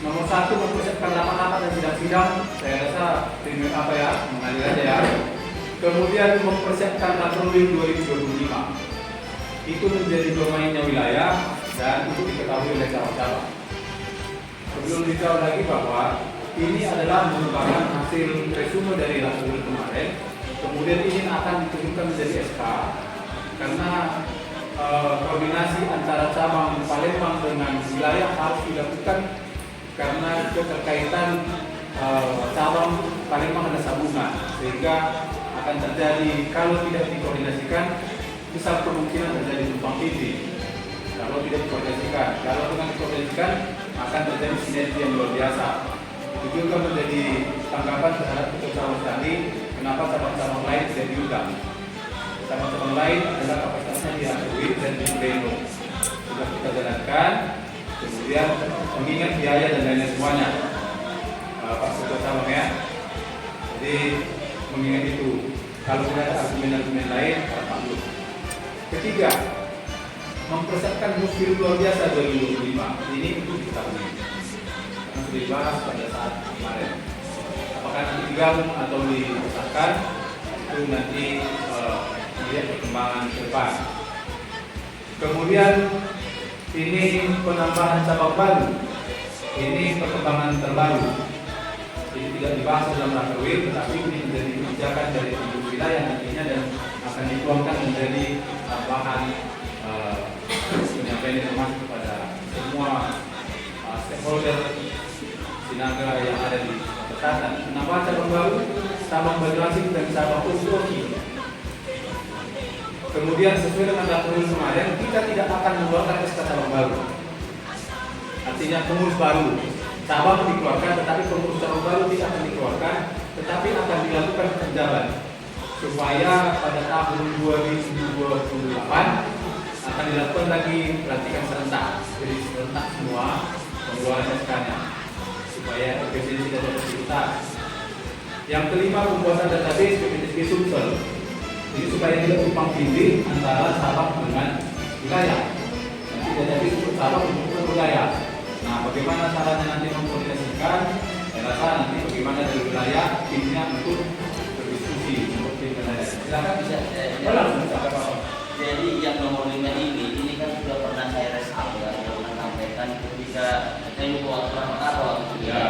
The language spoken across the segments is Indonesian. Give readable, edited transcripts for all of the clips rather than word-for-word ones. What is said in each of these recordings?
Nomor satu, mempersiapkan rapat-rapat dan sidang-sidang. Saya rasa mengalir aja ya. Kemudian mempersiapkan Patrolling 2025. Itu menjadi domainnya wilayah dan itu diketahui oleh cabang-cabang. Sebelum dijawab lagi bahwa ini adalah merupakan hasil resume dari Rasul kemarin. Kemudian ini akan ditunjukkan menjadi SK karena koordinasi antara cabang Palembang dengan wilayah harus dilakukan karena keterkaitan cabang Palembang ada sambungan, sehingga akan terjadi kalau tidak dikoordinasikan besar kemungkinan terjadi tumpang tindih. Kalau tidak dikoordinasikan, kalau dengan dikoordinasikan akan terjadi sinergi yang luar biasa. Itu juga menjadi tanggapan terhadap cabang tadi. Kenapa cabang-cabang lain tidak diundang? Cabang-cabang lain adalah kapasitasnya diakui dan dipleno. Sudah kita jalankan, kemudian mengingat biaya dan lain-lain semuanya. Pak Ketua Cabang ya. Jadi mengingat itu, kalau tidak ada argumen-argumen lain, Pak Lu. Ketiga, mempersiapkan muskil luar biasa 2025. Ini untuk diketahui. Karena sudah dibahas pada saat kemarin. Apakah nanti digabung atau dipisahkan, itu nanti melihat perkembangan ke depan. Kemudian ini penambahan cabang baru. Ini perkembangan terbaru. Ini tidak dibahas dalam Rakerwil, tetapi ini menjadi kebijakan dari tujuh wilayah nantinya dan akan dituangkan menjadi tambahan penyampaian informasi kepada semua stakeholder Sinaga yang ada di Selatan. Penambahan cabang baru, cabang Banyuasin dan cabang Ustoki. Kemudian sesuai dengan Rakerwil kemarin, kita tidak akan mengeluarkan SK cabang baru. Artinya pengurus baru. Cabang dikeluarkan, tetapi pengurus cabang baru tidak akan dikeluarkan, tetapi akan dilakukan penjabat supaya pada tahun 2028 akan dilakukan lagi pelantikan serentak, jadi serentak semua pengeluaran SK-nya supaya efisiensi dan efektivitas. Yang kelima, pembuatan database PPTSG Sumsel, jadi supaya tidak tumpang tindih antara cabang dengan wilayah. Nanti database untuk cabang untuk wilayah. Nah, bagaimana caranya nanti mengkoordinasikan? Saya rasa nanti bagaimana dari wilayah timnya untuk berdiskusi untuk tim wilayah. Silakan bisa. Jadi yang nomor 5 ini kan sudah pernah saya respon ya, sudah pernah sampaikan ketika saya lupa apa ya.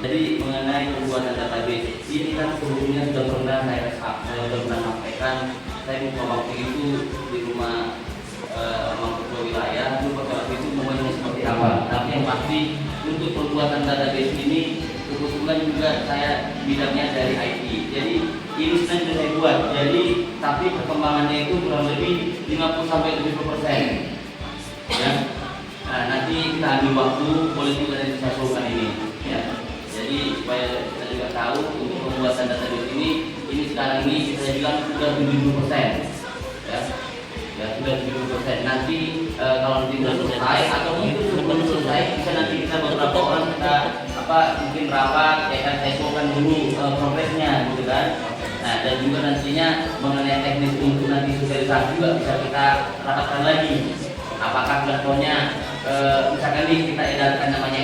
Jadi mengenai pembuatan database ini kan sebelumnya sudah pernah saya respon, saya sudah pernah sampaikan. Saya lupa waktu itu di rumah Ketua wilayah itu pada waktu itu momennya seperti apa. Tapi yang pasti untuk pembuatan database ini kebetulan juga saya bidangnya dari IT. Jadi ini sudah saya buat. Jadi tapi perkembangannya itu kurang lebih 50-70%. Ya. Nah, nanti kita ambil waktu, boleh juga nanti saya showkan ini. Ya. Jadi supaya kita juga tahu untuk pembuatan database ini sekarang ini saya bilang sudah 70%. Ya. Ya sudah 70%. Nanti kalau tidak selesai atau itu belum selesai, bisa nanti kita beberapa orang kita mungkin rapat ya kan, saya showkan dulu progresnya gitu kan. Nah, dan juga nantinya mengenai teknis untuk nanti sosialisasi juga bisa kita rapatkan lagi. Apakah contohnya misalkan nih kita edarkan namanya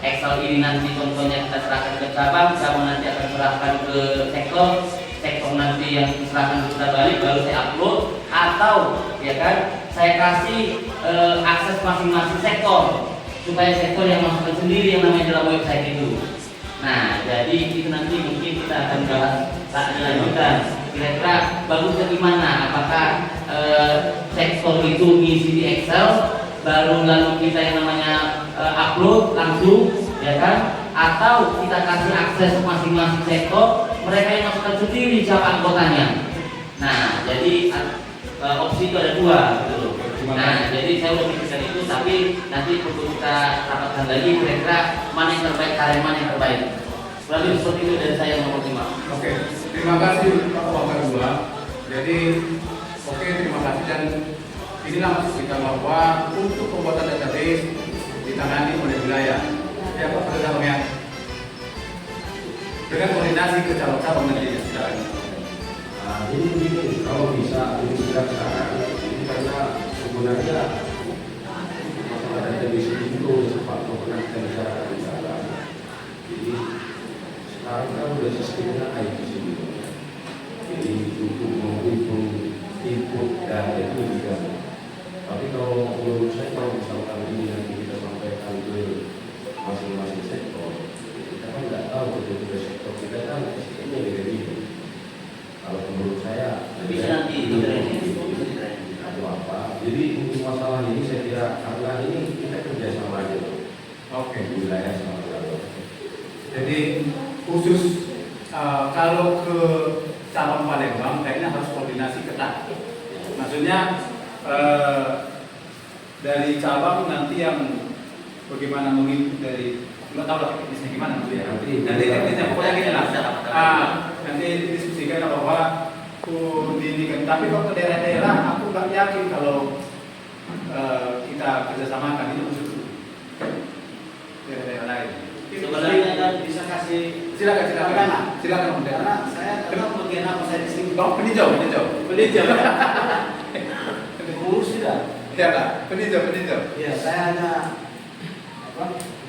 Excel ini nanti contohnya kita serahkan ke cabang nanti akan serahkan ke sektor nanti yang diserahkan kita balik baru saya upload, atau ya kan saya kasih akses masing-masing sektor supaya sektor yang masukkan sendiri yang namanya dalam website itu. Nah, jadi itu nanti mungkin kita akan bahas saat dilanjutkan. Kira-kira bagusnya gimana? Apakah sektor itu ngisi di Excel, baru lalu kita yang namanya upload langsung, ya kan? Atau kita kasih akses masing-masing sektor, mereka yang masukkan sendiri siapa anggotanya. Nah, jadi opsi itu ada dua, gitu. Nah, jadi saya udah pikirkan itu, tapi nanti perlu kita rapatkan lagi kira-kira mana yang terbaik, karya mana yang terbaik. Lalu seperti itu dari saya nomor 5. Oke, terima kasih Pak Wakil Dua. Jadi, terima kasih, dan inilah maksud kita bahwa untuk pembuatan database ditangani oleh wilayah. Ya Pak Ketua ya. Dengan koordinasi ke cabang-cabang nanti ya. Jadi begini, kalau bisa ini segera sekarang, ini karena sebenarnya masalah database itu sempat pernah kita sistemnya IT sebelumnya. Jadi untuk menghitung input data itu juga. Tapi kalau menurut saya kalau misalkan ini nanti kita sampaikan ke masing-masing sektor, kita kan nggak tahu betul-betul sektor kita kan sistemnya beda-beda. Kalau menurut saya Bisa nanti atau apa. Jadi untuk masalah ini saya kira karena ini kita kerjasama aja loh. Oke. Wilayah sama wilayah. Jadi khusus kalau ke cabang Palembang kayaknya harus koordinasi ketat. Maksudnya dari cabang nanti yang bagaimana mengikut dari nggak tahu lah teknisnya gimana maksudnya. Nanti teknisnya pokoknya gini lah. Nanti diskusikan bahwa ini. Tapi kalau ke daerah-daerah aku nggak yakin kalau kita kerjasamakan itu khusus daerah-daerah lain. Sebenarnya kan bisa kasih Silakan. karena saya tahu bagian apa saya di sini. Oh, peninjau. Urus tidak. Ya lah, peninjau. Ya, saya hanya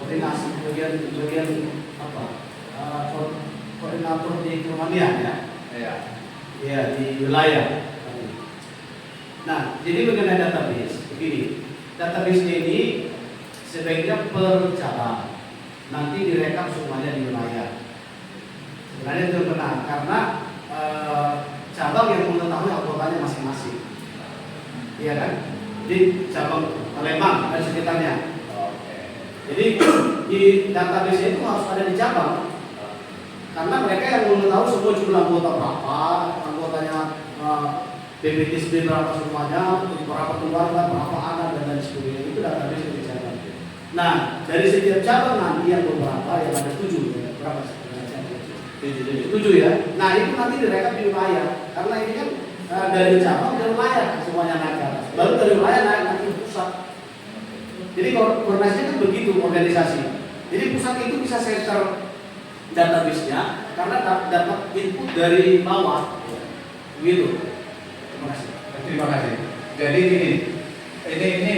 koordinasi bagian apa? Koordinator di kementerian ya. Ya. Ya, di wilayah. Nah, jadi mengenai database, begini. Database ini sebaiknya per cabang. Nanti direkap semuanya di wilayah. Sebenarnya itu benar karena cabang yang mengetahui anggotanya masing-masing. Iya kan? Di cabang Palembang dan sekitarnya. Jadi di database itu harus ada di cabang. Karena mereka yang mengetahui semua jumlah anggota berapa, anggotanya BPJS berapa semuanya, berapa keluarga, berapa anak dan lain sebagainya, itu database di cabang. Nah, dari setiap cabang nanti yang beberapa yang ada 7 ya, berapa sih? 7 ya. Nah, itu nanti direkap di wilayah. Karena ini kan dari cabang ke wilayah semuanya naik ke atas. Baru dari wilayah naik nanti ke pusat. Jadi koordinasinya kan begitu organisasi. Jadi pusat itu bisa center database-nya karena dapat input dari bawah. Begitu. Terima kasih. Jadi ini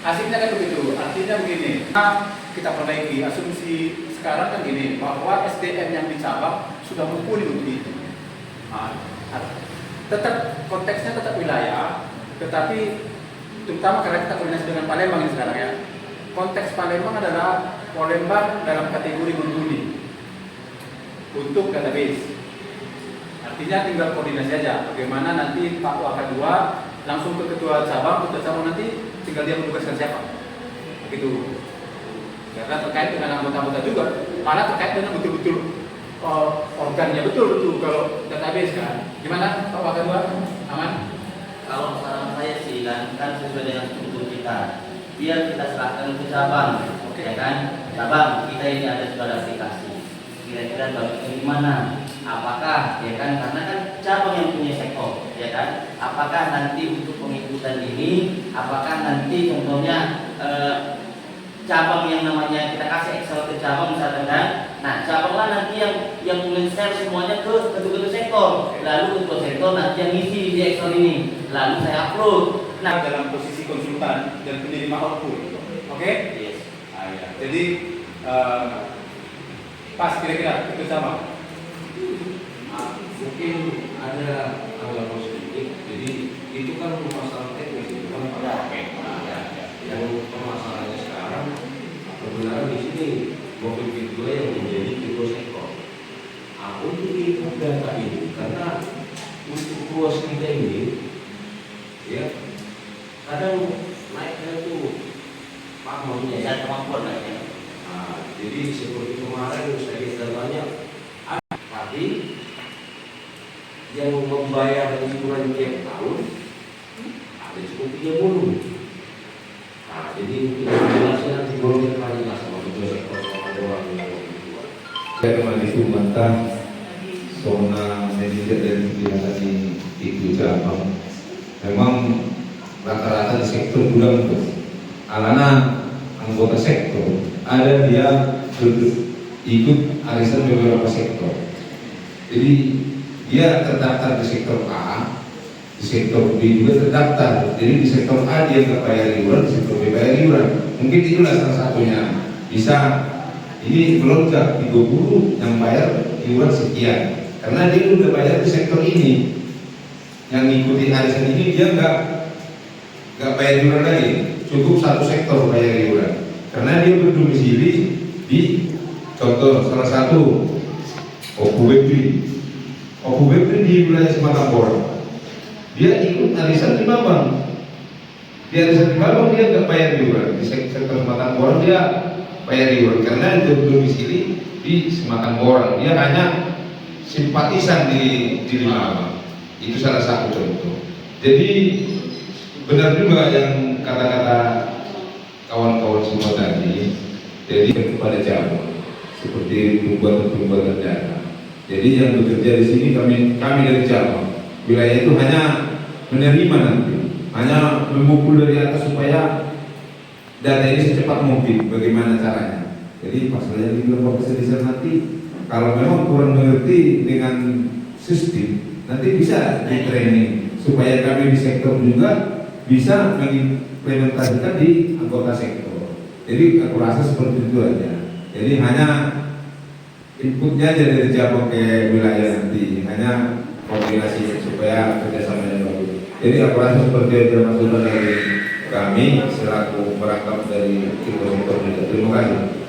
asiknya kan begitu. Artinya begini. Kita perbaiki asumsi sekarang kan gini bahwa SDM yang di cabang sudah mumpuni untuk itu. Tetap konteksnya tetap wilayah, tetapi terutama karena kita koordinasi dengan Palembang ini sekarang ya. Konteks Palembang adalah Palembang dalam kategori mumpuni untuk database. Artinya tinggal koordinasi aja. Bagaimana nanti Pak Wakil 2 langsung ke ketua cabang nanti tinggal dia menugaskan siapa. Begitu. Karena terkait dengan anggota-anggota juga, malah terkait dengan betul-betul organnya betul kalau database kan. Gimana Pak Wakil 2? Aman? Kalau saran saya sih kan sesuai dengan struktur kita, biar kita serahkan ke cabang, ya kan? Cabang kita ini sudah ada aplikasi. Kira-kira bagian gimana? Apakah ya kan karena kan cabang yang punya sektor, ya kan? Apakah nanti untuk pengikutan ini, apakah nanti contohnya cabang yang namanya kita kasih Excel ke cabang misalkan kan, nah cabanglah nanti yang men-share semuanya ke ketua sektor, lalu ketua sektor nanti yang ngisi di Excel ini, lalu saya upload. Nah, dalam posisi konsultan dan penerima output, oke? Yes. Ya. Jadi pas kira-kira itu sama. Mungkin ada anggapan sedikit. Jadi itu kan masalah teknis itu kan yang permasalahannya sekarang kebenaran di sini mobil kedua yang menjadi ketua sektor. Untuk input data ini karena untuk ruas kita ini ya kadang naiknya itu paham Ya, kemampuan lah ya. jadi seperti kemarin saya kita banyak tadi yang membayar iuran tiap tahun ada cukup 30. Jadi untuk jelasnya nanti boleh kali lah sama ketua sektor sama orang yang saya memiliki mantan zona manajer dan kegiatan di cabang. Memang rata-rata di sektor gudang itu, alana anggota sektor ada dia ikut arisan beberapa sektor. Jadi dia terdaftar di sektor A, di sektor B juga terdaftar. Jadi di sektor A dia nggak bayar iuran, di sektor B bayar iuran. Mungkin itulah salah satunya bisa ini melonjak 30 yang bayar iuran sekian, karena dia udah bayar di sektor ini, yang ngikutin arisan ini dia nggak bayar iuran lagi, cukup satu sektor bayar iuran, karena dia berdomisili di contoh salah satu Oku Webri di wilayah Sematang Barat, dia ikut arisan di Bambang. Di arisan di Bambang dia nggak bayar iuran, di sektor Sematang Barat dia bayar iuran karena dia berdomisili di Sematang Barat. Dia hanya simpatisan di Bambang. Itu salah satu contoh. Jadi benar juga yang kata-kata kawan-kawan semua tadi. Jadi kepada cabang seperti pembuatan data. Jadi yang bekerja di sini kami dari cabang wilayah itu hanya menerima nanti, hanya memukul dari atas supaya data ini secepat mungkin. Bagaimana caranya? Jadi masalahnya di kelompok kesedihan nanti kalau memang kurang mengerti dengan sistem, nanti bisa di training supaya kami di sektor juga bisa mengimplementasikan di anggota sektor. Jadi aku rasa seperti itu aja. Jadi hanya inputnya aja dari cabang ke wilayah nanti, hanya koordinasi supaya kerjasamanya bagus. Jadi aku rasa seperti itu masukan dari kami selaku perangkap dari sektor. Terima kasih.